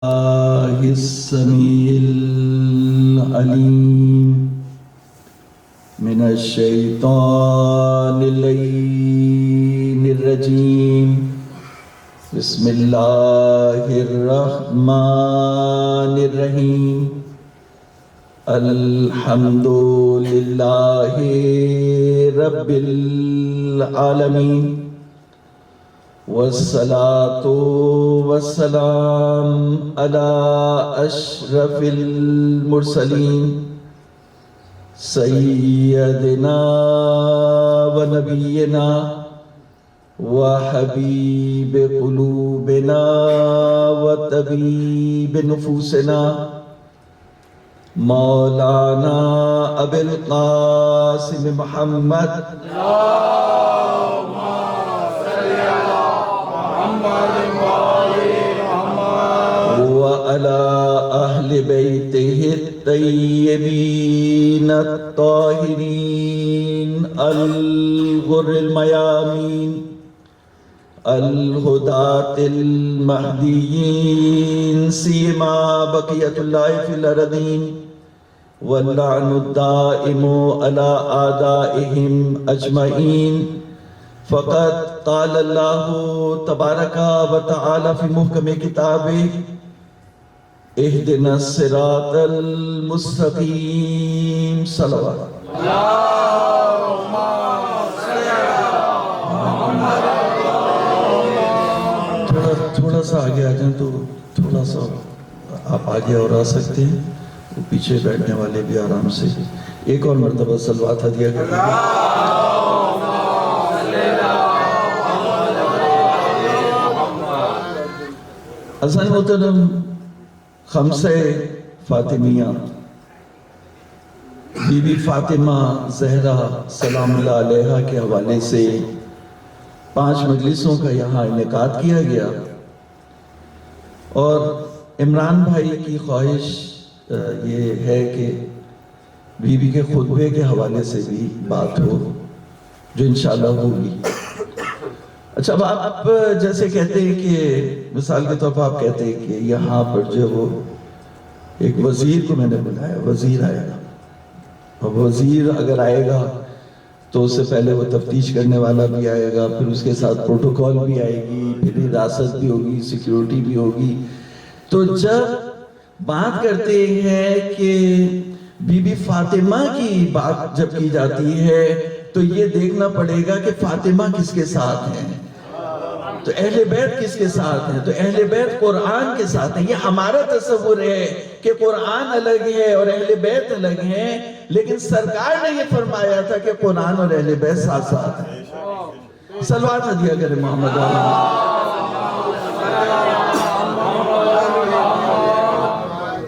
الله السميع العليم من الشيطان اللعين الرجيم. بسم الله الرحمن الرحيم. الحمد لله رب العالمين، والصلاة والسلام على أشرف المرسلين سيدنا ونبينا وحبيب قلوبنا وطبيب نفوسنا مولانا أبي القاسم محمد وعلى أهل بيته الطيبين الطاهرين الغر الميامين الهداة المهديين سيما بقية الله في الأرضين، واللعن الدائم على أعدائهم أجمعين. فقد قال الله تبارك وتعالى في محكم كتابه: اهدنا الصراط المستقيم. صلوات اللهم صل على محمد. تھوڑا سا آگے آ جائیں تو تھوڑا سا آپ آگے اور آ سکتے ہیں، وہ پیچھے بیٹھنے والے بھی آرام سے ایک اور مرتبہ صلوات ہدیہ کریں. حسن محترم، خمسہ فاطمیہ بی بی فاطمہ زہرا سلام اللہ علیہا کے حوالے سے 5 مجلسوں کا یہاں انعقاد کیا گیا، اور عمران بھائی کی خواہش یہ ہے کہ بی بی کے خطبے کے حوالے سے بھی بات ہو، جو انشاءاللہ ہوگی. اچھا، اب آپ جیسے کہتے ہیں کہ مثال کے طور پر آپ کہتے ہیں کہ یہاں پر جو وہ ایک وزیر کو میں نے بلایا، وزیر آئے گا، اور وزیر اگر آئے گا تو اس سے پہلے وہ تفتیش کرنے والا بھی آئے گا، پھر اس کے ساتھ پروٹوکول بھی آئے گی، پھر حراست بھی ہوگی، سیکیورٹی بھی ہوگی. تو جب بات کرتے ہیں کہ بی بی فاطمہ کی بات جب کی جاتی ہے تو یہ دیکھنا پڑے گا کہ فاطمہ کس کے ساتھ ہیں، تو اہل بیت کس کے ساتھ ہیں. تو اہل بیت قرآن کے ساتھ ہیں. یہ ہمارا تصور ہے کہ قرآن الگ ہے اور اہل بیت الگ ہیں، لیکن سرکار نے یہ فرمایا تھا کہ قرآن اور اہل بیت ساتھ ساتھ ہیں. صلوات ہدیہ کریں محمد علیہ.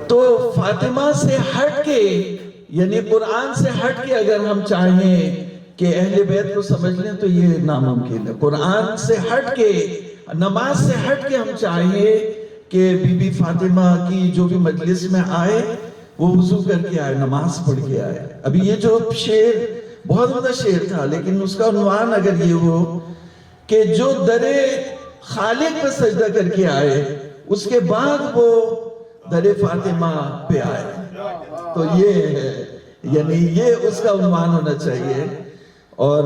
تو فاطمہ سے ہٹ کے، یعنی قرآن سے ہٹ کے اگر ہم چاہیں کہ اہل بیت کو سمجھ لیں تو یہ ناممکن ہے. قرآن سے ہٹ کے، نماز سے ہٹ کے ہم چاہیں کہ بی بی فاطمہ کی جو بھی مجلس میں آئے وہ وضو کر کے آئے، نماز پڑھ کے آئے. ابھی یہ جو شعر بہت بڑا شعر تھا، لیکن اس کا عنوان اگر یہ ہو کہ جو در خالق پہ سجدہ کر کے آئے اس کے بعد وہ در فاطمہ پہ آئے، تو یہ ہے، یعنی یہ اس کا عنوان ہونا چاہیے. اور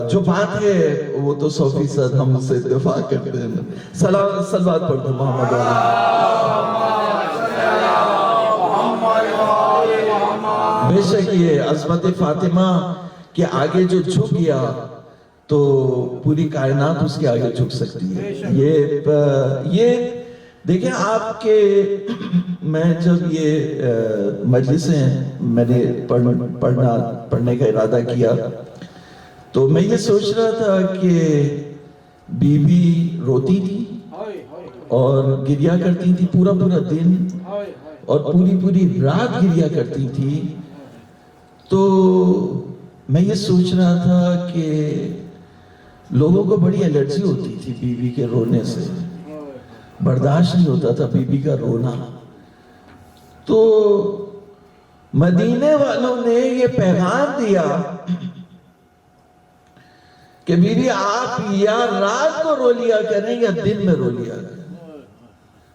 جو بات ہے وہ تو 100% ہم اس سے اتفاق کرتے ہیں. صلوات پڑھ دو محمد علیہ. بے شک یہ عظمت فاطمہ کے آگے جو جھک گیا تو پوری کائنات اس کے آگے جھک سکتی ہے. یہ دیکھیں آپ کے، میں جب یہ مجلسیں میں نے پڑھنے کا ارادہ کیا تو میں یہ سوچ رہا تھا کہ بی بی روتی تھی اور گریا کرتی تھی پورا دن، اور پوری رات گریا کرتی تھی. تو میں یہ سوچ رہا تھا کہ لوگوں کو بڑی الرجی ہوتی تھی بی بی کے رونے سے، برداشت نہیں ہوتا تھا بی بی کا رونا. تو مدینے والوں نے یہ پیغام دیا کہ بی بی آپ یا رات کو رو لیا کریں یا دن میں رو لیا کریں.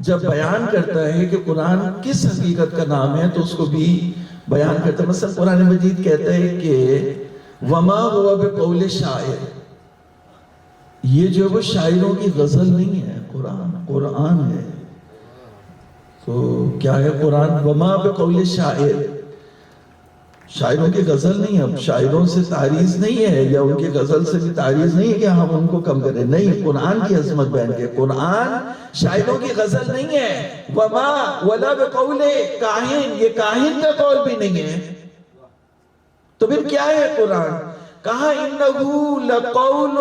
جب بیان کرتا ہے کہ قرآن کس حقیقت کا نام ہے تو اس کو بھی بیان کرتا ہے. مثلا قرآن مجید کہتا ہے کہ وما ہوا بقول شاعر، یہ جو وہ شاعروں کی غزل نہیں ہے، قرآن ہے. تو کیا ہے قرآن؟ وما بقول شاعر، شاعروں کی غزل نہیں ہے. اب شاعروں سے تعریض نہیں ہے یا ان کی غزل سے بھی تعریض نہیں ہے کہ ہم ان کو کم کریں، نہیں، قرآن کی عظمت بیان کی. قرآن شاعروں کی غزل نہیں ہے. وما ولا بقول کاہن، یہ کاہن کا قول بھی نہیں ہے. تو پھر کیا ہے قرآن؟ کہا انہو لقول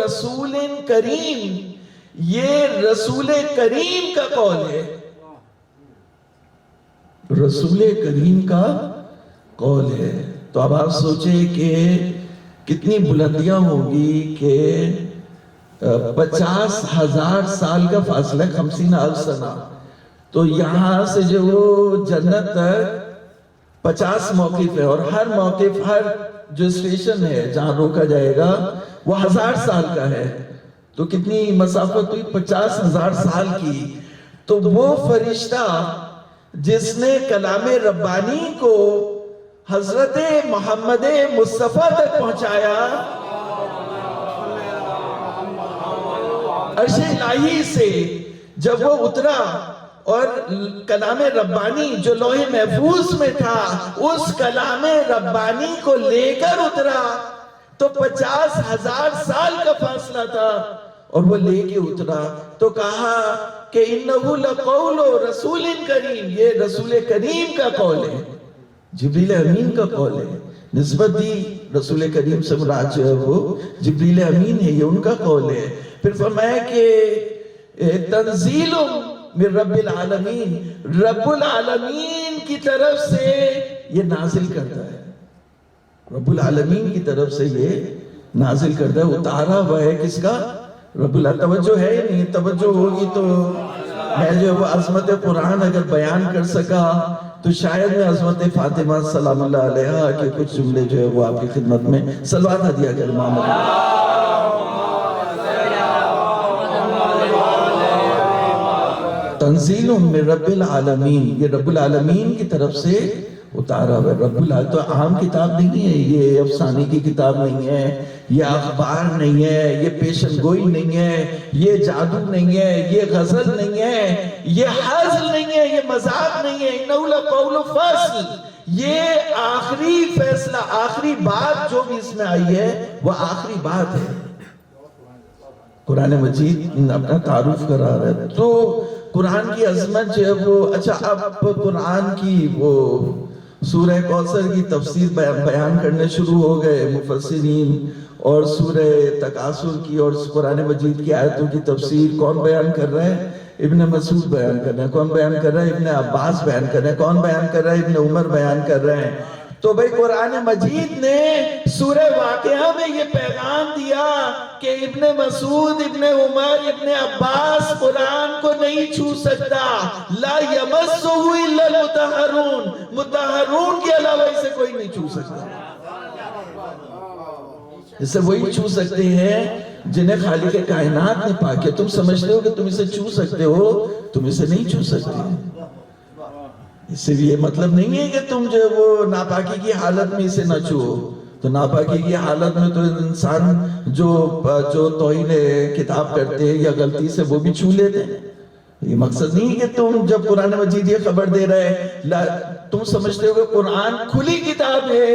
رسول کریم، یہ رسول کریم کا قول ہے. رسول کریم کا قول ہے. تو اب آپ سوچیں کہ کتنی بلندیاں ہوگی کہ 50,000 سال کا فاصلہ، 50,000 سنہ. تو یہاں سے جو وہ جنت تک 50 موقف ہے، اور ہر موقف، ہر جو اسٹیشن ہے جہاں روکا جائے گا وہ 1000 سال کا ہے. تو کتنی مسافت ہوئی؟ 50,000 سال کی. تو وہ فرشتہ جس نے کلام ربانی کو حضرت محمد مصطفیٰ تک پہنچایا، عرش الہی سے جب وہ اترا اور کلام ربانی جو لوح محفوظ میں تھا اس کلام ربانی کو لے کر اترا، تو 50,000 سال کا فاصلہ تھا اور وہ لے کے اترا. تو کہا کہ انہو لقول رسول کریم، یہ رسول کریم کا قول ہے، جبریل امین کا قول ہے. نسبت دی رسول کریم سے مراد جو ہے وہ جبریل امین ہے، یہ ان کا قول ہے. پھر فرمایا کہ تنزیل من رب العالمین، رب العالمین کی طرف سے یہ نازل کرتا ہے. رب العالمین کی طرف سے یہ نازل کرتا ہے، اتارا ہوا ہے کس کا؟ رب العالمین. توجہ ہے یا نہیں؟ توجہ ہوگی تو میں جو وہ عظمت قرآن اگر بیان کر سکا تو شاید میں عظمت فاطمہ سلام اللہ علیہا کے کچھ جملے جو ہے وہ آپ کی خدمت میں صلوات ہدیہ کر. تنزیل من رب العالمین، یہ رب العالمین کی طرف سے اتارا ہوا ہے. رب العالمین تو عام کتاب نہیں ہے، یہ افسانے کی کتاب نہیں ہے، یہ اخبار نہیں ہے، یہ پیشن گوئی نہیں ہے، یہ جادو نہیں ہے، یہ غزل نہیں ہے، یہ حزل نہیں ہے، یہ مذاق نہیں ہے. انہو لقول فصل، یہ آخری فیصلہ، آخری بات جو بھی اس میں آئی ہے وہ آخری بات ہے. قرآن مجید اپنا تعارف کرا رہا ہے. تو قرآن کی عظمت جو ہے وہ، اچھا اب قرآن کی وہ سورہ کوثر کی تفسیر بیان کرنے شروع ہو گئے مفسرین، اور سورہ تکاثر کی اور قرآن مجید کی آیتوں کی تفسیر کون بیان کر رہا ہے؟ ابن مسعود بیان کر رہے ہیں. کون بیان کر رہا ہے؟ ابن عباس بیان کر رہے ہیں. کون بیان کر رہا ہے؟ ابن عمر بیان کر رہے ہیں. تو بھئی قرآن مجید نے سورہ واقعہ میں یہ پیغام دیا کہ ابن مسعود، ابن عمر، ابن عباس قرآن کو نہیں چھو سکتا. لا یمسہ الا المطہرون، مطہرون کے علاوہ اسے کوئی نہیں چھو سکتا. اسے وہی چھو سکتے ہیں جنہیں خالق کائنات نے پاکے. تم سمجھتے ہو کہ تم اسے چھو سکتے ہو، تم اسے نہیں چھو سکتے. اس سے بھی یہ مطلب نہیں ہے کہ تم جو وہ ناپاکی کی حالت میں اسے نہ چھو. تو ناپاکی کی حالت میں تو انسان جو توہین کتاب کرتے ہیں یا غلطی سے وہ بھی چھو لیتے ہیں. یہ مقصد نہیں کہ تم جب قرآن مجید یہ خبر دے رہے تم سمجھتے ہو کہ قرآن کھلی کتاب ہے،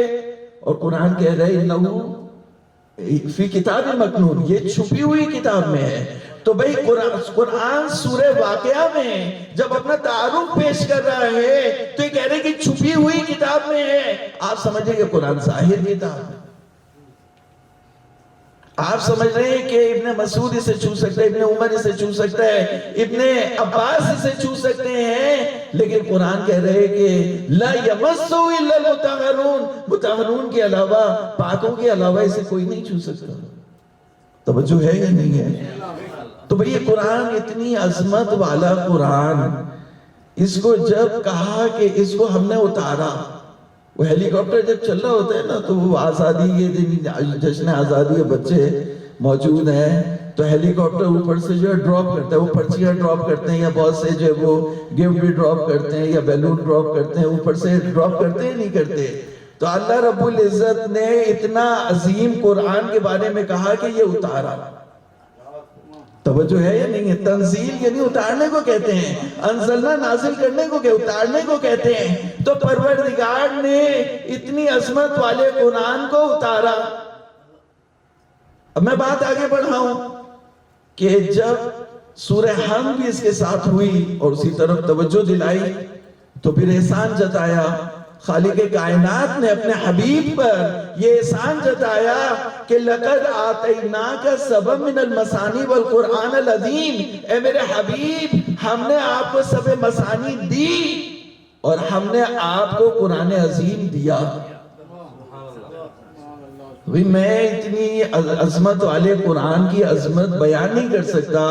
اور قرآن کہہ رہے انہو فی کتاب مکنون، یہ چھپی ہوئی کتاب میں ہے. تو بھئی قرآن سورہ واقعہ میں جب اپنا تعارف پیش کر رہا ہے تو یہ کہہ رہے کہ چھپی ہوئی کتاب میں ہے. آپ سمجھیں کہ قرآن ظاہر کتاب ہے. آپ سمجھ رہے ہیں کہ ابن مسعود اسے چھو سکتا ہے، ابن عمر اسے چھو سکتا ہے، ابن عباس اسے چھو سکتے ہیں، لیکن قرآن کہہ رہے کہ لا یمسہ الا المطہرون، مطہرون کے علاوہ، پاکوں کے علاوہ اسے کوئی نہیں چھو سکتا. توجہ ہے یا نہیں ہے؟ تو بھئی یہ قرآن اتنی عظمت والا قرآن، اس کو جب کہا کہ اس کو ہم نے اتارا، وہ ہیلی کاپٹر جب چل رہا ہوتا ہے نا تو وہ آزادی کے دن جشن آزادی کے بچے موجود ہیں تو ہیلی کاپٹر اوپر سے جو ہے ڈراپ کرتا ہے, وہ پرچیاں ڈراپ کرتے ہیں یا بہت سے جو ہے وہ گفٹ بھی ڈراپ کرتے ہیں یا بیلون ڈراپ کرتے ہیں, اوپر سے ڈراپ کرتے ہیں نہیں کرتے. تو اللہ رب العزت نے اتنا عظیم قرآن کے بارے میں کہا کہ یہ اتارا. توجہ ہے یا نہیں ہے؟ تنزیل یعنی اتارنے کو کہتے ہیں, انزلنا نازل کرنے کو کہ اتارنے کو کہتے ہیں. تو پروردگار نے اتنی عظمت والے قرآن کو اتارا. اب میں بات آگے بڑھاؤں کہ جب سورہ حمد بھی اس کے ساتھ ہوئی اور اسی طرف توجہ دلائی, تو پھر احسان جتایا. خالق کائنات نے اپنے حبیب پر یہ احسان جتایا کہ لَقَدْ آتَيْنَاكَ سَبْعًا مِنَ الْمَثَانِي وَالْقُرْآنَ الْعَظِيمِ, اے میرے حبیب ہم نے آپ کو 7 مثانی دی اور ہم نے آپ کو قرآن عظیم دیا. میں اتنی عظمت والے قرآن کی عظمت بیان نہیں کر سکتا.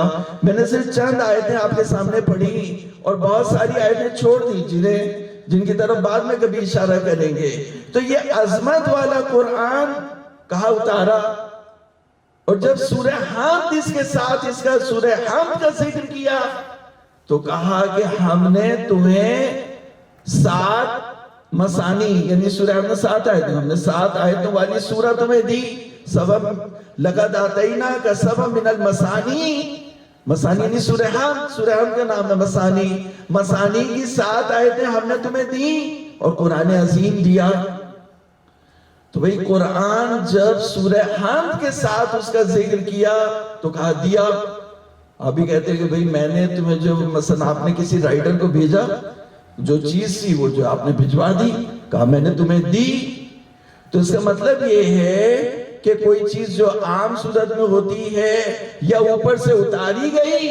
میں نے صرف چند آیتیں آپ کے سامنے پڑھی اور بہت ساری آیتیں چھوڑ دی جن کی طرف بعد میں کبھی اشارہ کریں گے. تو یہ عظمت والا قرآن کہا اتارا, اور جب سورہ حمد اس کے ساتھ اس کا سورہ حمد کا ذکر کیا تو کہا کہ ہم نے تمہیں 7 مثانی یعنی سورہ حمد 7 آیتیں, ہم نے 7 آیتوں والی سورہ تمہیں دی. لَقَدْ آتَيْنَاكَ سَبْعًا مِنَ الْمَثَانِي, مثانی یعنی سورہ حمد کا نام ہے مثانی. مثانی کی 7 آیتیں ہم نے تمہیں دی اور قرآن عظیم دیا. تو بھئی قرآن جب سورہ حمد کے ساتھ اس کا ذکر کیا تو کہا دیا. آپ بھی کہتے ہیں کہ بھئی میں نے تمہیں جو مثلا آپ نے کسی رائٹر کو بھیجا, جو چیز تھی وہ جو آپ نے بھجوا دی, کہا میں نے تمہیں دی. تو اس کا مطلب یہ ہے کہ کوئی چیز جو عام صورت میں ہوتی ہے یا اوپر سے اتاری گئی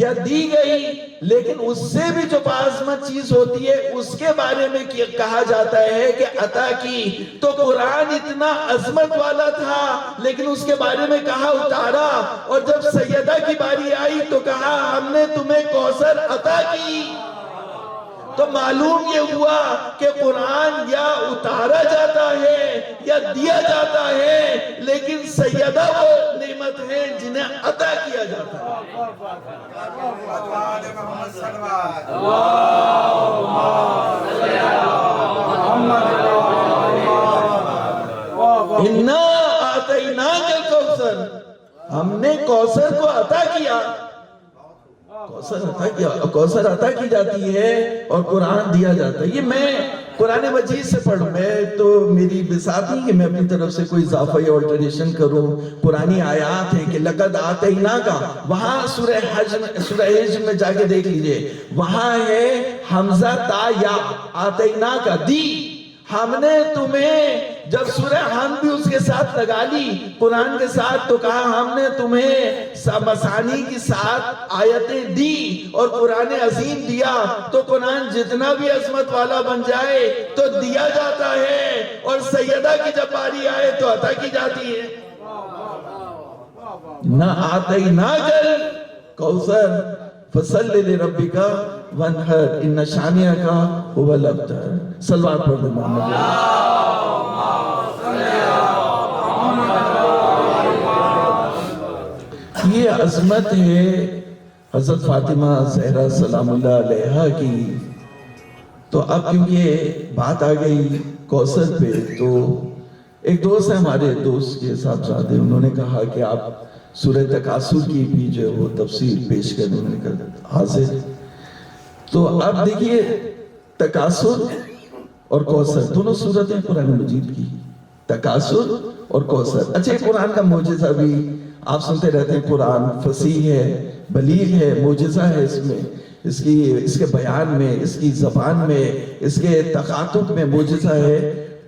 یا دی گئی, لیکن اس سے بھی جو باعظمت چیز ہوتی ہے اس کے بارے میں کہا جاتا ہے کہ عطا کی. تو قرآن اتنا عظمت والا تھا لیکن اس کے بارے میں کہا اتارا, اور جب سیدہ کی باری آئی تو کہا ہم نے تمہیں کوثر عطا کی. تو معلوم یہ ہوا کہ قرآن یا اتارا جاتا ہے یا دیا جاتا ہے, لیکن سیدہ وہ نعمت ہے جنہیں عطا کیا جاتا ہے. اِنَّا آتَيْنَاكَ الْكَوْثَرَ, ہم نے کوثر کو عطا کیا. کوثر عطا کی جاتی ہے اور قرآن دیا جاتا ہے. یہ میں قرآن مجید سے پڑھوں, میں تو میری بساط نہیں کہ میں اپنی طرف سے کوئی اضافہ یا آلٹریشن کروں. پرانی آیات ہیں کہ لَقَدْ آتَيْنَاكَ, وہاں سورہ حج میں جا کے دیکھ لیجئے, وہاں ہے حمزہ تا یا, آتَيْنَاكَ دی. ہم نے تمہیں, جب سورہ حمد بھی اس کے ساتھ لگا لی قرآن کے ساتھ, تو کہا ہم نے تمہیں مثانی کی 7 آیتیں دی اور قرآن عظیم دیا. تو قرآن جتنا بھی عظمت والا بن جائے تو دیا جاتا ہے, اور سیدہ کی جب باری آئے تو عطا کی جاتی ہے. نہ آتَيْنَاكَ الْكَوْثَرَ فَصَلِّ لِرَبِّكَ وَانْحَرْ إِنَّ شَانِئَكَ هُوَ الْأَبْتَرُ. صلوات پڑھ دیں محمد. یہ عظمت ہے حضرت فاطمہ زہرا سلام اللہ علیہا کی. تو اب کیونکہ بات آ گئی کوثر پہ, تو ایک دوست ہے ہمارے, دوست کے صاحبزادے, انہوں نے کہا کہ آپ سورہ تکاثر کی بھی جو وہ تفسیر پیش کرنے کا حاضر. تو اب دیکھیے تکاثر اور کوثر دونوں صورتیں قرآن مجید کی, تکاثر اور کوثر. اچھا قرآن کا معجزہ بھی آپ سنتے رہتے ہیں, قرآن فصیح ہے, بلیغ ہے, معجزہ ہے اس میں, اس کے بیان میں, اس کی زبان میں, اس کے تخاطب میں معجزہ ہے.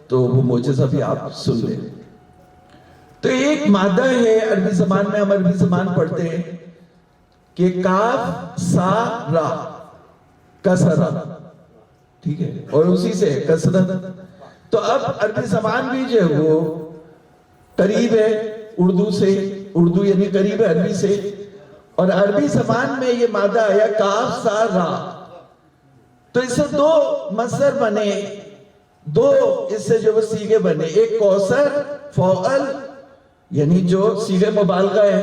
تو وہ معجزہ بھی آپ سن لیں. تو ایک مادہ ہے عربی زبان میں, ہم عربی زبان پڑھتے ہیں کہ کاف سا را, کسرہ, ٹھیک ہے, اور اسی سے کسرت. تو اب عربی زبان بھی جو ہے وہ قریب ہے اردو سے, اردو یعنی قریب ہے عربی سے, اور عربی زبان میں یہ مادہ آیا کاف سا را. تو اس سے 2 مصدر بنے, 2 اس سے جو وہ صیغے بنے. ایک کوثر فعل یعنی جو صیغہ مبالغہ ہے,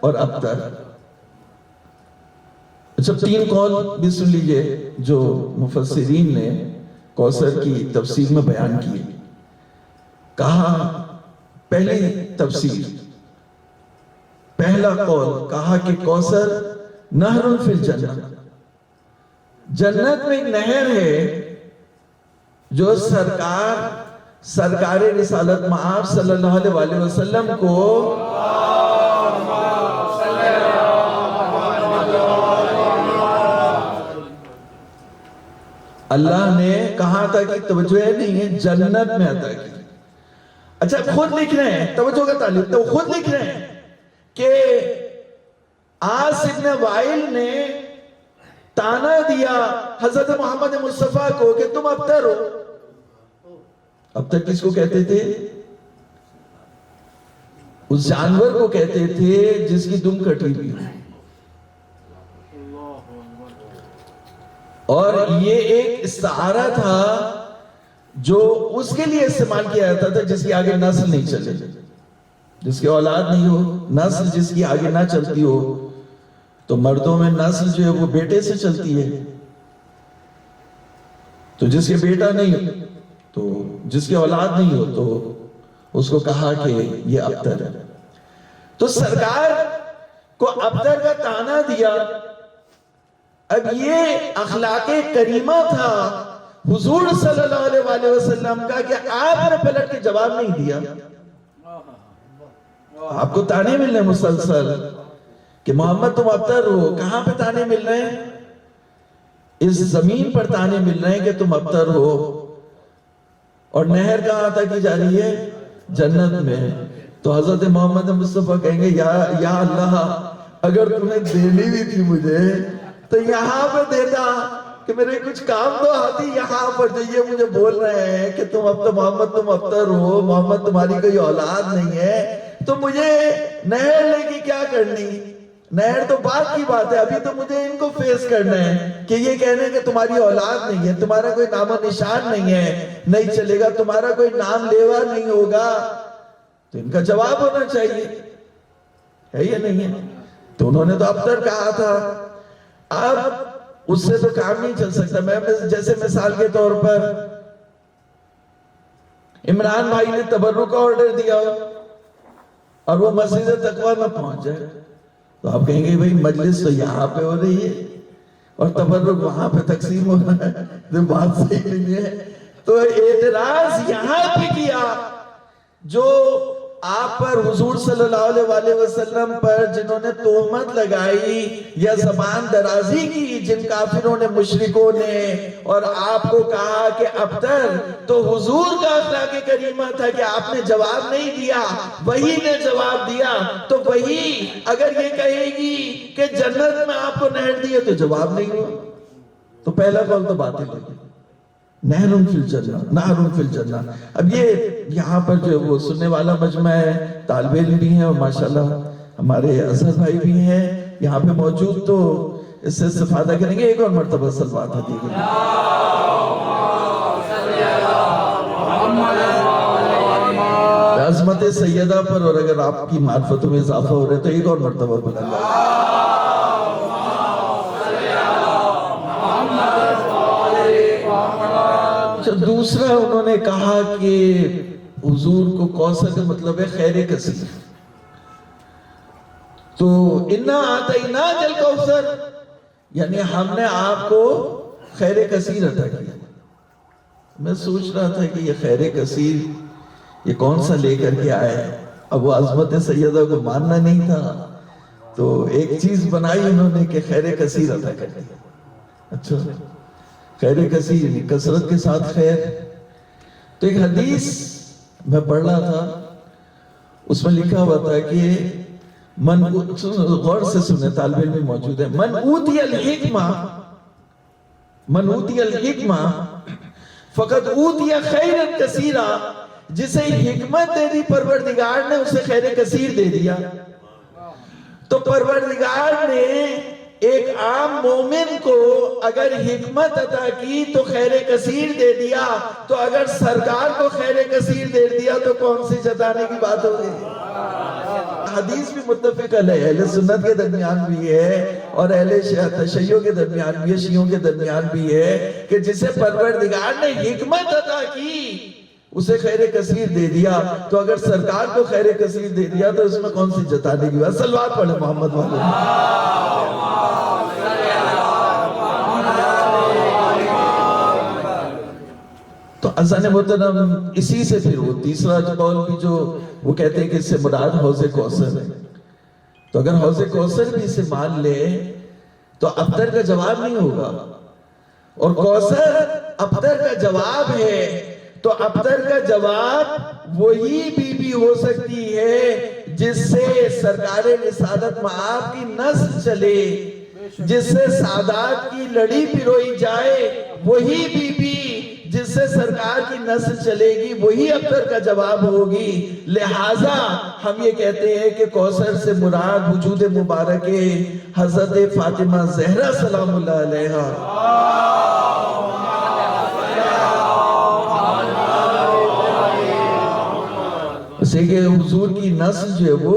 اور ابتر. اچھا 3 قول بھی سن لیجئے جو مفسرین نے کوثر کی تفسیر میں بیان کی. کہا پہلی تفسیر، پہلا قول کہا کہ کوثر نہر فی الجنہ، جنت میں ایک نہر ہے جو سرکار رسالت مآب صلی اللہ علیہ وسلم کو اللہ نے کہا تھا کہ توجہ نہیں ہے جنت میں عطا کی. اچھا خود لکھ رہے ہیں، توجہ کا تعلق، تو خود لکھ رہے ہیں کہ عاص ابن وائل نے تانا دیا حضرت محمد مصطفیٰ کو کہ تم ابتر ہو. ابتر کس کو کہتے تھے؟ اس جانور کو کہتے تھے جس کی دم کٹی ہوئی ہو. اور یہ ایک استعارہ تھا جو اس کے لیے استعمال کیا جاتا تھا جس کی آگے نسل نہیں چلے، جس کی اولاد نہیں ہو، نسل جس کی آگے نہ چلتی ہو. تو مردوں میں نسل جو ہے وہ بیٹے سے چلتی ہے، تو جس کے بیٹا نہیں، تو جس کی اولاد نہیں ہو تو اس کو کہا کہ یہ ابتر ہے. تو سرکار کو ابتر کا تانا دیا. اب یہ اخلاق کریمہ تھا حضور صلی اللہ علیہ وسلم کا کہ آپ نے پلٹ کے جواب نہیں دیا. آپ کو تانے مل رہے ہیں مسلسل کہ محمد تم ابتر ہو. کہاں پہ تانے مل رہے ہیں؟ اس زمین پر تانے مل رہے ہیں کہ تم ابتر ہو. اور نہر کہاں عطا کی جا رہی ہے؟ جنت میں. تو حضرت محمد مصطفیٰ کہیں گے یا اللہ اگر تمہیں دینی بھی تھی مجھے تو یہاں پہ دیتا کہ میرے کچھ کام تو آتی. یہاں پر جو یہ مجھے بول رہے ہیں کہ تم اب تو محمد تم ابتر ہو، محمد تمہاری کوئی اولاد نہیں ہے، تو مجھے نہر لے کے کیا کرنی؟ نہر تو بات کی بات ہے، ابھی تو مجھے ان کو فیس کرنا ہے کہ یہ کہنے کہ تمہاری اولاد نہیں ہے، تمہارا کوئی نام و نشان نہیں ہے، نہیں چلے گا، تمہارا کوئی نام لیوا نہیں ہوگا. تو ان کا جواب ہونا چاہیے ہے یا نہیں ہے. تو انہوں نے تو ابتر کہا تھا. اب اس سے تو کام نہیں چل سکتا. میں جیسے مثال کے طور پر عمران بھائی نے تبرک کا آرڈر دیا اور وہ مسجد تقویٰ میں پہنچ جائے تو آپ کہیں گے بھئی مجلس تو یہاں پہ ہو رہی ہے اور تبرک وہاں پہ تقسیم ہو رہا ہے، تو بات صحیح نہیں ہے. تو اعتراض یہاں پہ کیا جو آپ پر حضور صلی اللہ علیہ وسلم پر جنہوں نے تہمت لگائی یا زبان درازی کی، جن کافروں نے مشرکوں نے، اور آپ کو کہا کہ ابتر، تو حضور کا اخلاق کریمہ تھا کہ آپ نے جواب نہیں دیا، وہی نے جواب دیا. تو وہی اگر یہ کہے گی کہ جنت میں آپ کو نہر دی ہے تو جواب نہیں ہوا. تو پہلا قول تو باطل ہے. نہر فی الجنہ، نہر فی الجنہ. اب یہ یہاں پر جو وہ سننے والا مجمع ہے، طالب علم بھی ہیں اور ماشاءاللہ ہمارے اظہر بھائی بھی ہیں یہاں پہ موجود، تو اس سے استفادہ کریں گے. ایک اور مرتبہ صلوات ہوتی ہے عظمت سیدہ پر، اور اگر آپ کی معرفتوں میں اضافہ ہو رہا ہے تو ایک اور مرتبہ بلند. دوسرا انہوں نے کہا کہ حضور کو کوثر کا مطلب ہے خیر کثیر. تو انا آتینا جل کوثر، یعنی ہم نے آپ کو خیر کثیر عطا کیا. میں سوچ رہا تھا کہ یہ خیر کثیر یہ کون سا لے کر کے آئے. اب وہ عظمت سیدہ کو ماننا نہیں تھا تو ایک چیز بنائی انہوں نے کہ خیر کثیر عطا کر دیا. اچھا خیر کثیر یعنی کثرت کے ساتھ خیر. تو ایک حدیث میں پڑھ رہا تھا، اس میں لکھا ہوا تھا کہ غور سے سنیں، طالب علم بھی موجود ہے، من اوتی الحکمہ فقد اوتی خیرا کثیرا، جسے حکمت دے دی پروردگار نے اسے خیر کثیر دے دیا. تو پروردگار نے ایک عام مومن کو اگر حکمت عطا کی تو خیر کثیر دے دیا، تو اگر سرکار کو خیر کثیر دے دیا تو کون سی جتانے کی بات ہوگی؟ حدیث بھی متفق علیہ، اہل سنت کے درمیان بھی ہے اور اہل تشیع کے درمیان بھی ہے، شیعوں کے درمیان بھی ہے کہ جسے پروردگار نے حکمت عطا کی اسے خیر کثیر دے دیا، تو اگر سرکار کو خیر کثیر دے دیا تو اس میں کون سی جتانے کی بات؟ صلوات پڑھیں محمد والے۔ تو اذان محترم اسی سے پھر وہ تیسرا قول بھی جو وہ کہتے ہیں کہ اس سے مراد حوض کوثر ہے، تو اگر حوض کوثر بھی اسے مان لے تو ابتر کا جواب نہیں ہوگا، اور کوثر ابتر کا جواب ہے، تو ابتر کا جواب وہی بی بی ہو سکتی ہے جس سے سرکار رسالت مآب کی نسل چلے، جس سے سادات کی لڑی پروئی جائے، وہی بی بی جس سے سرکار کی نسل چلے گی، وہی ابتر کا جواب ہوگی۔ لہٰذا ہم یہ کہتے ہیں کہ کوثر سے مراد وجود مبارک حضرت فاطمہ زہرا سلام اللہ علیہا۔ اسے کہ حضور کی نسل جو ہے وہ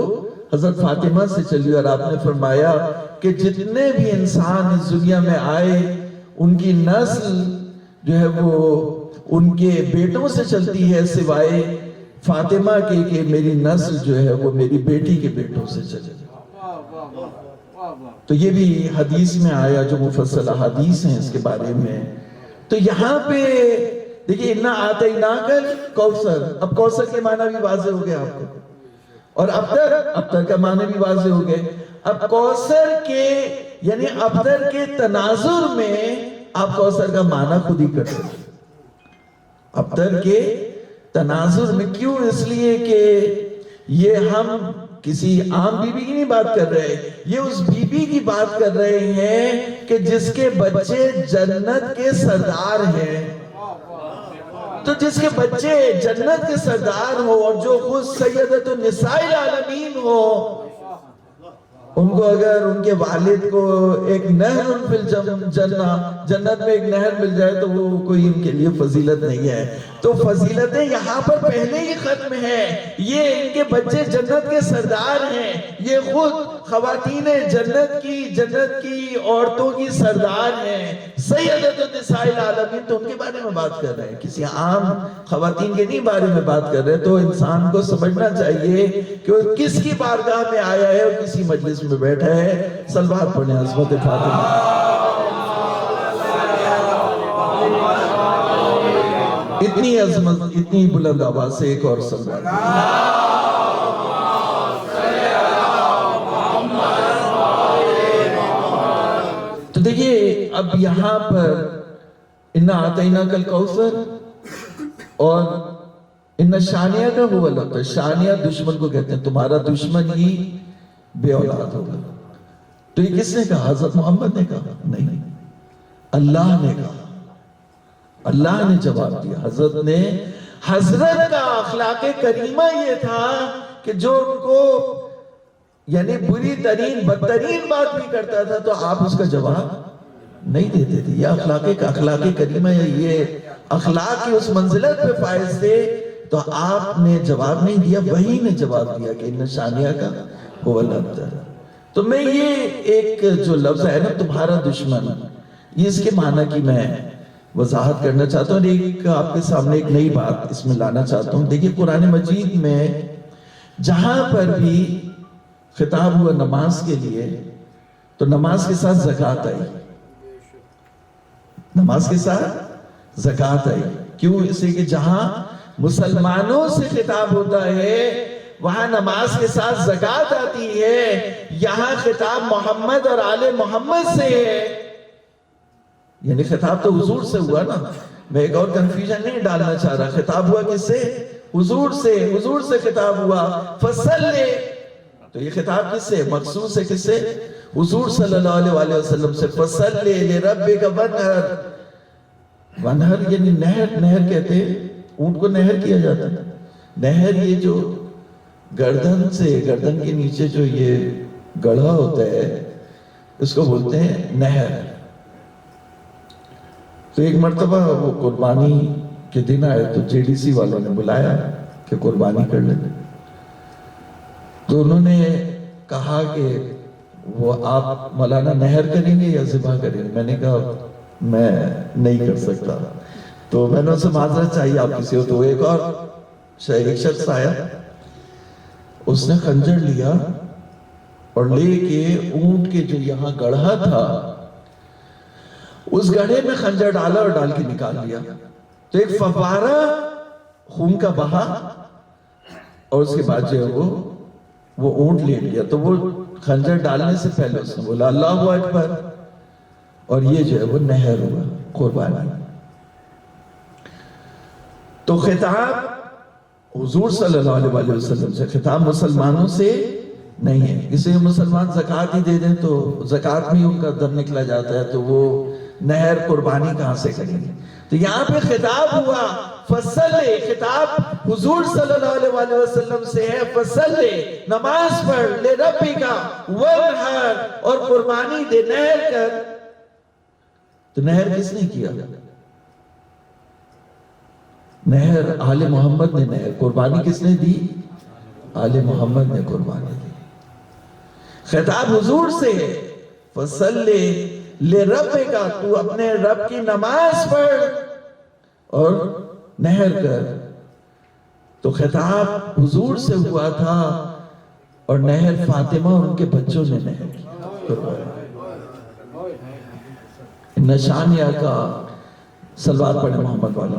حضرت فاطمہ سے چلی، اور آپ نے فرمایا کہ جتنے بھی انسان اس دنیا میں آئے ان کی نسل جو ہے وہ ان کے بیٹوں سے چلتی ہے، سوائے فاطمہ کے کہ میری نسل جو ہے وہ میری بیٹی کے بیٹوں سے چلے۔ تو یہ بھی حدیث میں آیا، جو مفصل حدیث ہیں اس کے بارے میں۔ تو یہاں پہ دیکھیں اِنَّا آتَيْنَاكَ الْكَوْثَرَ، اب کوثر کے معنی بھی واضح ہو گئے آپ کو، اور ابتر کا معنی بھی واضح ہو گئے۔ اب کوثر کے یعنی ابتر کے تناظر میں آپ کوثر کا معنی خود ہی کر سکتے۔ ابتر کے تناظر میں کیوں؟ اس لیے کہ یہ ہم کسی عام بی بی کی نہیں بات کر رہے، یہ اس بی بی کی بات کر رہے ہیں کہ جس کے بچے جنت کے سردار ہیں۔ تو جس کے بچے جنت کے سردار ہو اور جو خود سیدۃ النساء العالمین ہو، ان کو اگر ان کے والد کو ایک نہر فی الجنہ، جنت میں ایک نہر مل جائے تو وہ کوئی ان کے لیے فضیلت نہیں ہے۔ تو فضیلتیں یہاں پر پہلے ہی ختم ہیں، یہ ان کے بچے جنت کے سردار ہیں، یہ خود خواتین جنت کی عورتوں کی سردار ہیں، سیدۃ النساء العالمین۔ تو ان کے بارے میں بات کر رہے ہیں، کسی عام خواتین کے نہیں بارے میں بات کر رہے ہیں۔ تو انسان کو سمجھنا چاہیے کہ وہ کس کی بارگاہ میں آیا ہے اور کسی مجلس میں بیٹھا ہے۔ صلوات پڑھیں عظمت فاطمہ۔ اتنی عظمت، اتنی بلند آواز سے ایک اور صلوات۔ تو دیکھیے اب یہاں پر اِنَّا آتَيْنَاكَ الْكَوْثَرَ اور اِنَّ شَانِئَكَ هُوَ الْأَبْتَرُ، شانیہ دشمن کو کہتے ہیں، تمہارا دشمن ہی بے اولاد ہوگا۔ تو یہ کس نے کہا؟ حضرت محمد نے کہا؟ نہیں، اللہ نے کہا، اللہ نے جواب دیا۔ حضرت کا اخلاق کریمہ یہ تھا کہ جو ان کو یعنی بری ترین بدترین بات بھی کرتا تھا تو آپ اس کا جواب نہیں دیتے تھے۔ یہ اخلاق کریمہ ہے، یہ اخلاق کی اس منزلت پہ فائز تھے، تو آپ نے جواب نہیں دیا، وہی نے جواب دیا کہ اِنَّ شَانِئَكَ هُوَ الْأَبْتَرُ۔ تو میں یہ ایک جو لفظ ہے نا تمہارا دشمن، یہ اس کے معنی کی میں وضاحت کرنا چاہتا ہوں، ایک آپ کے سامنے ایک نئی بات اس میں لانا چاہتا ہوں۔ دیکھیے قرآن مجید میں جہاں پر بھی خطاب ہوا نماز کے لیے تو نماز کے ساتھ زکوٰۃ آئی، نماز کے ساتھ زکوٰۃ آئی۔ کیوں؟ اس لیے کہ جہاں مسلمانوں سے خطاب ہوتا ہے وہاں نماز کے ساتھ زکوٰۃ آتی ہے، یہاں خطاب محمد اور آل محمد سے ہے، یعنی خطاب تو حضور سے ہوا نا۔ میں ایک اور کنفیوژن نہیں ڈالنا چاہ رہا، خطاب ہوا کس سے؟ حضور سے، حضور سے خطاب ہوا۔ فصلی، تو یہ خطاب کس سے؟ مخصوص ہے کس سے؟ حضور صلی اللہ علیہ وسلم سے۔ فصلی لربک ونحر، ونحر یعنی نہر، نہر کہتے ہیں اونٹ کو نہر کیا جاتا ہے۔ نہر یہ جو گردن سے، گردن کے نیچے جو یہ گڑھا ہوتا ہے، اس کو بولتے ہیں نہر. تو ایک مرتبہ وہ قربانی کے دن آئے تو JDC والوں نے بلایا کہ قربانی کر لیں. تو انہوں نے کہا کہ وہ آپ مولانا نہر کریں گے یا ذبح کریں گے؟ میں نے کہا میں نہیں کر سکتا. تو میں نے ان سے معذرت چاہیے آپ کسی ہو. تو ایک اور ایک شخص آیا, اس نے خنجر لیا اور لے کے اونٹ کے جو یہاں گڑھا تھا اس گڑھے میں خنجر ڈالا اور ڈال کے نکال لیا. تو ایک فوارہ خون کا بہا اور اس کے بعد جو ہے وہ اونٹ لے لیا. تو وہ خنجر ڈالنے سے پہلے اس نے بولا اللہ اکبر, اور یہ جو ہے وہ نہر ہوا, قربانی. تو خطاب حضور صلی اللہ علیہ وسلم سے, خطاب مسلمانوں سے نہیں ہے. اسے مسلمان زکوٰۃ ہی دے دیں تو زکوٰۃ میں ان کا در نکلا جاتا ہے, تو وہ نہر قربانی کہاں سے کریں گے؟ تو یہاں پہ خطاب ہوا فصلے, خطاب حضور صلی اللہ علیہ وسلم سے ہے. فصلے, نماز پڑھ, لے ربک وانحر, اور قربانی دے, نہر کر. تو نہر کس نے کیا؟ نہر آل محمد نے نہر. قربانی کس نے دی؟ آل محمد نے قربانی دی. خطاب حضور سے ہے فصلے لربک, تو اپنے رب کی نماز پڑھ اور نہر کر. تو خطاب حضور سے ہوا تھا اور نہر فاطمہ اور ان کے بچوں نے نہر کی. نشانیہ کا صلوات پڑھیں محمد والا.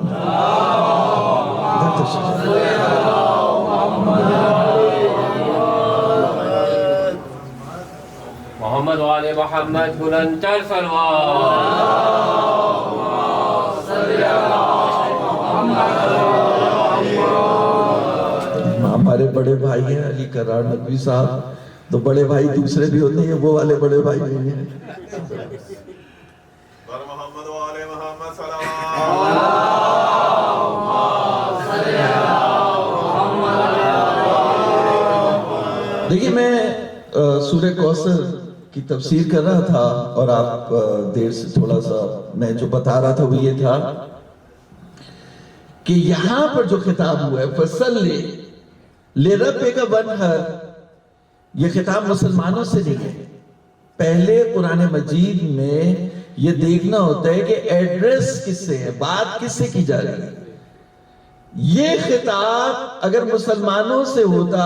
محمد والے محمد بلند تر صلوات. ہمارے بڑے بھائی ہیں علی کرار ندوی صاحب, تو بڑے بھائی دوسرے بھی ہوتے ہیں, وہ والے بڑے بھائی نہیں ہیں. محمد والے محمد صلوات. دیکھیے میں سورہ کوثر کی تفسیر کر رہا تھا اور آپ دیر سے تھوڑا سا میں جو بتا رہا تھا وہ یہ تھا کہ یہاں پر جو خطاب ہوا ہے فصلے لربک وانحر, یہ خطاب مسلمانوں سے نہیں ہے. پہلے قرآن مجید میں یہ دیکھنا ہوتا ہے کہ ایڈریس کس سے ہے, بات کس سے کی جا رہی ہے. یہ خطاب اگر مسلمانوں سے ہوتا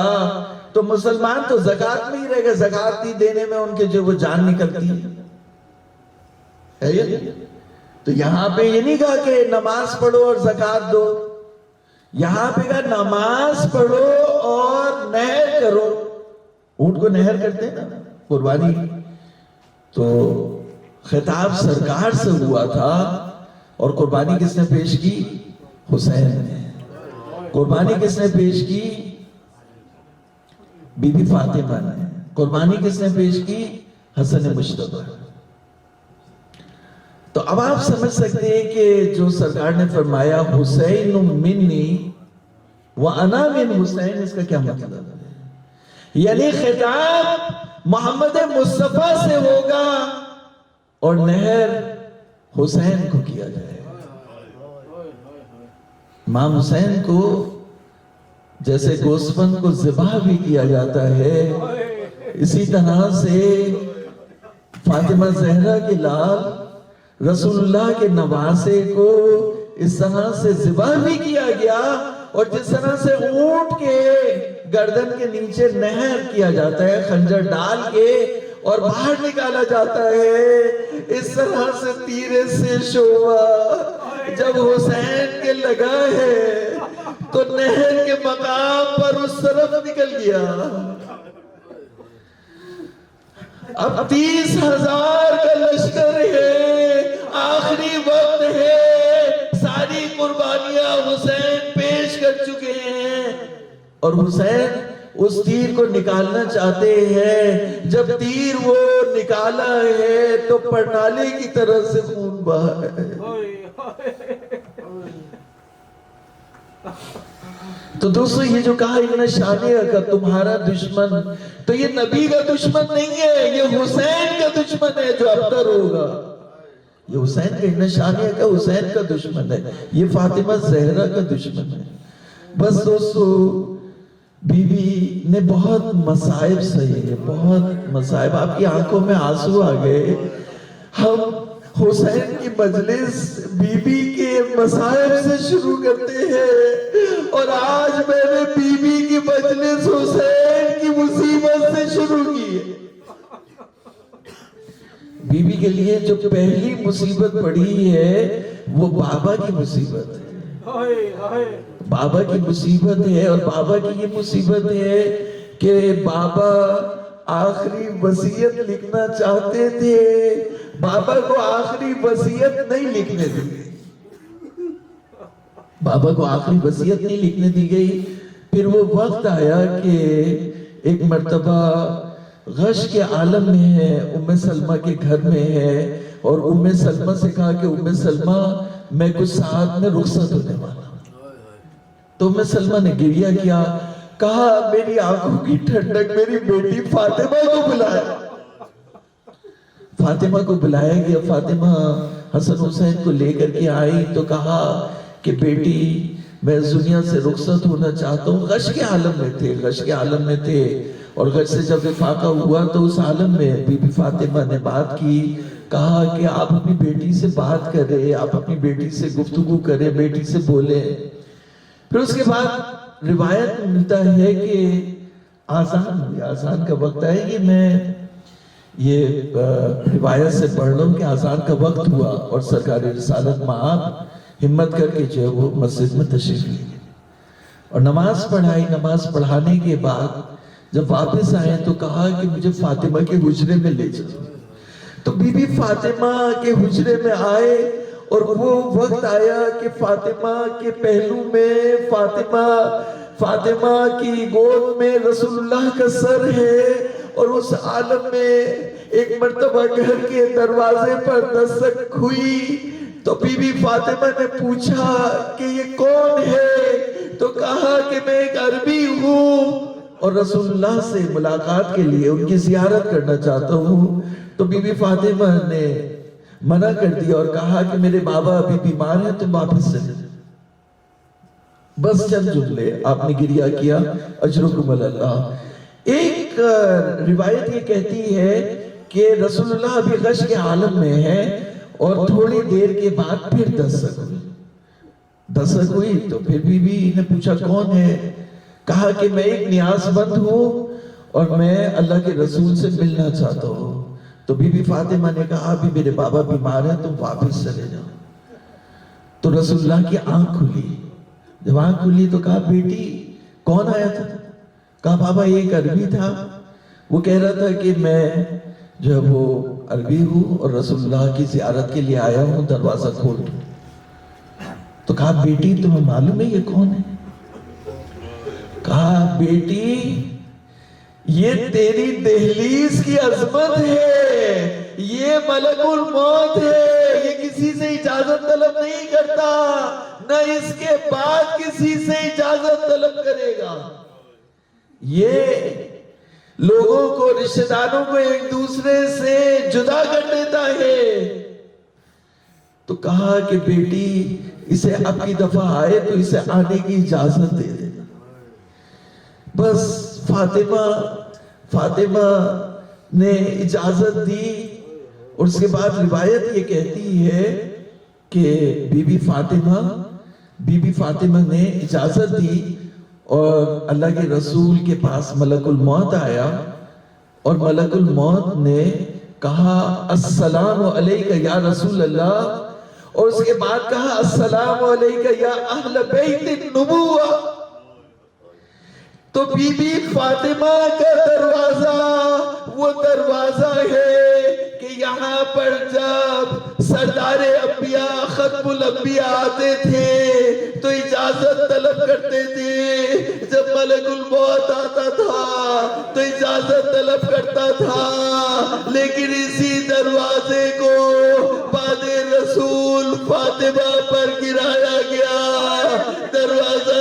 تو مسلمان تو زکوٰۃ میں ہی رہے گا, زکوٰۃ ہی دینے میں ان کے جو وہ جان نکلتی ہے یہ. تو یہاں پہ یہ نہیں کہا کہ نماز پڑھو اور زکوٰۃ دو, یہاں پہ کہا نماز پڑھو اور نہر کرو. اونٹ کو نہر کرتے ہیں نا قربانی. تو خطاب سرکار سے ہوا تھا اور قربانی کس نے پیش کی؟ حسین نے. قربانی کس نے پیش کی؟ بی بی فاطمہ نے. قربانی کس نے پیش کی؟ حسن مجتبی. تو اب آپ سمجھ سکتے ہیں کہ جو سرکار نے فرمایا حسین منی وانا من حسین, اس کا کیا مطلب ہے؟ یعنی خطاب محمد مصطفیٰ سے ہوگا اور نہر حسین کو کیا جائے. امام حسین کو جیسے گوسفند کو ذبح بھی کیا جاتا ہے, اسی طرح سے فاطمہ زہرا کے لال رسول اللہ کے نواسے کو اس طرح سے ذبح بھی کیا گیا, اور جس طرح سے اونٹ کے گردن کے نیچے نہر کیا جاتا ہے خنجر ڈال کے اور باہر نکالا جاتا ہے, اس طرح سے تیرے سے شعبہ جب حسین کے لگا ہے تو نہر کے مقام پر اس طرف نکل گیا. اب 30,000 کا لشکر ہے, آخری وقت ہے, ساری قربانیاں حسین پیش کر چکے ہیں اور حسین اس تیر کو نکالنا چاہتے ہیں. جب تیر وہ نکالا ہے تو پرنالے کی طرح سے خون بہا ہے. تو دوستو یہ جو کہا ابن شانیہ کا تمہارا دشمن، تو یہ نبی کا دشمن نہیں ہے، یہ حسین کا دشمن ہے جو ابتر ہوگا. یہ حسین کا، ابن شانیہ کا حسین کا دشمن ہے، یہ فاطمہ زہرا کا دشمن ہے. بس دوستو بی بی نے بہت مصائب سہی، بہت مصائب. آپ کی آنکھوں میں آنسو آ گئے. ہم حسین کی مجلس بی بی کے مصائب سے شروع کرتے ہیں، اور آج میں نے بی بی کی مجلس حسین کی مصیبت سے شروع کی ہے. بی بی کے لیے جو پہلی مصیبت پڑی ہے وہ بابا کی مصیبت ہے. بابا کی مصیبت ہے، اور بابا کی یہ مصیبت ہے کہ بابا آخری وصیت لکھنا چاہتے تھے، بابا کو آخری وصیت نہیں لکھنے دی گئی. بابا کو آخری وصیت نہیں لکھنے دی گئی. پھر وہ وقت آیا کہ ایک مرتبہ غش کے عالم میں ہے، ام سلمہ کے گھر میں ہے، اور ام سلمہ سے کہا کہ ام سلمہ میں کچھ ساعت میں رخصت ہونے والا ہوں. تو ام سلمہ نے گریہ کیا، کہا میری آنکھوں کی ٹھنڈک میری بیٹی فاطمہ کو بلایا. فاطمہ کو بلایا گیا. فاطمہ حسن حسین کو لے کر کے آئی تو کہا کہ بیٹی میں اس دنیا سے رخصت ہونا چاہتا ہوں. غش کے عالم میں تھے، غش کے عالم میں تھے، اور غش سے جب افاقہ ہوا تو اس عالم میں بی بی فاطمہ نے بات کی. کہا کہ آپ اپنی بیٹی سے بات کریں، آپ اپنی بیٹی سے گفتگو کریں، بیٹی سے بولیں. پھر اس کے بعد روایت میں ملتا ہے کہ آذان ہوئی، آذان کا وقت ہے. یہ روایت سے پڑھ لوں کہ آذان کا وقت ہوا، اور سرکار رسالت مآب ہمت کر کے جو ہے وہ مسجد میں تشریف لے گئے اور نماز پڑھائی. نماز پڑھانے کے بعد جب واپس آئے تو کہا کہ مجھے فاطمہ کے حجرے میں لے چلو. تو بی بی فاطمہ کے حجرے میں آئے، اور وہ وقت آیا کہ فاطمہ کے پہلو میں، فاطمہ کی گود میں رسول اللہ کا سر ہے. اور اس عالم میں ایک مرتبہ گھر کے دروازے پر دستک ہوئی تو بی بی فاطمہ نے پوچھا کہ یہ کون ہے؟ تو کہا کہ میں ایک عربی ہوں اور رسول اللہ سے ملاقات کے لیے ان کی زیارت کرنا چاہتا ہوں. تو بی بی فاطمہ نے منع کر دیا اور کہا کہ میرے بابا ابھی بیمار ہیں، تم واپس چلے جاؤ. بس چند جملے آپ نے گریہ کیا، اجرکم اللہ. ایک روایت یہ کہتی ہے کہ رسول اللہ ابھی غش کے عالم میں ہے، اور تھوڑی دیر کے بعد پھر دستک ہوئی. تو پھر بی بی نے پوچھا کون ہے؟ کہا کہ میں ایک نیاز مند ہوں اور میں اللہ کے رسول سے ملنا چاہتا ہوں. تو بی بی فاطمہ نے کہا ابھی میرے بابا بیمار ہیں، تم واپس چلے جاؤ. تو رسول اللہ کی آنکھ کھلی. جب آنکھ کھلی تو کہا بیٹی کون آیا تھا؟ کہا بابا ایک عربی تھا، وہ کہہ رہا تھا کہ میں جو ہے وہ عربی ہوں اور رسول اللہ کی زیارت کے لیے آیا ہوں، دروازہ کھول دو. تو کہا بیٹی تمہیں معلوم ہے یہ کون ہے؟ کہا بیٹی یہ تیری دہلیز کی عظمت ہے، یہ ملک الموت ہے، یہ کسی سے اجازت طلب نہیں کرتا، نہ اس کے بعد کسی سے اجازت طلب کرے گا. یہ لوگوں کو، رشتہ داروں کو ایک دوسرے سے جدا کر دیتا ہے. تو کہا کہ بیٹی اسے اب کی دفعہ آئے تو اسے آنے کی اجازت دے دینا. بس فاطمہ نے اجازت دی. اور اس کے بعد روایت یہ کہتی ہے کہ بی بی فاطمہ نے اجازت دی اور اللہ کے رسول کے پاس ملک الموت آیا اور ملک الموت نے کہا السلام علیکہ یا رسول اللہ، اور اس کے بعد کہا السلام علیکہ یا اہل بیت النبوہ. تو بی بی فاطمہ کا دروازہ وہ دروازہ ہے کہ یہاں پر جب سردار انبیاء ختم الانبیاء آتے تھے تو اجازت طلب کرتے تھے. جب ملک الموت آتا تھا تو اجازت طلب کرتا تھا، لیکن اسی دروازے کو بعد رسول فاطمہ پر گرایا گیا. دروازہ